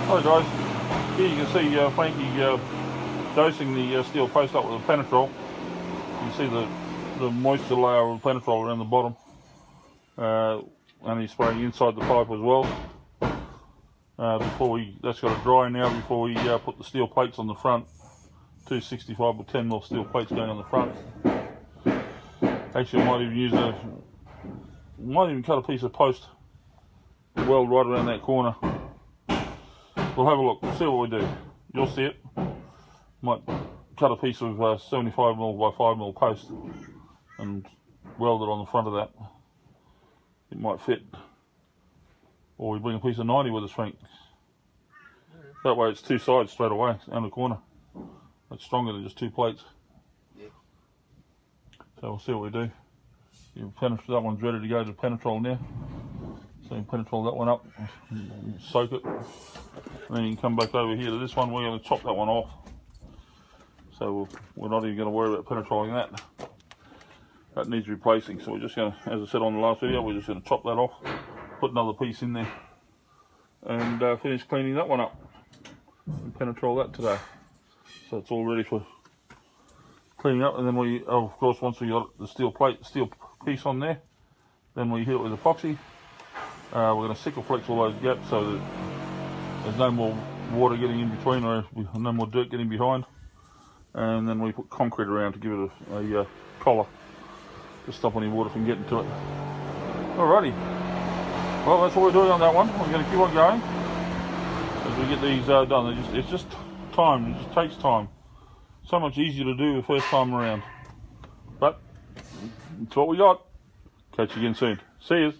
Hi guys, here you can see Frankie dosing the steel post up with a Penetrol. You can see the moisture layer of Penetrol around the bottom, and he's spraying inside the pipe as well. That's got to dry now before we put the steel plates on the front. 265 with 10mm steel plates going on the front. Actually, I might even cut a piece of post weld right around that corner. We'll have a look, see what we do. You'll see it. Might cut a piece of 75mm by 5mm post and weld it on the front of that. It might fit. Or we bring a piece of 90 with us, Frank. That way it's two sides straight away, down the corner. It's stronger than just two plates. Yeah. So we'll see what we do. That one's ready to go to Penetrol now. So you can Penetrol that one up, soak it. And then you can come back over here to this one. We're going to chop that one off. So we're not even going to worry about Penetroling that. That needs replacing. So we're just going to, as I said on the last video, we're just going to chop that off, put another piece in there, and finish cleaning that one up. And Penetrol that today. So it's all ready for cleaning up. And then of course, once we got the steel piece on there, then we hit it with epoxy. We're going to sickle flex all those gaps so that there's no more water getting in between, or no more dirt getting behind. And then we put concrete around to give it a collar to stop any water from getting to it. Alrighty. Well, that's what we're doing on that one. We're going to keep on going as we get these done. It's just time. It just takes time. So much easier to do the first time around. But it's what we got. Catch you again soon. See you.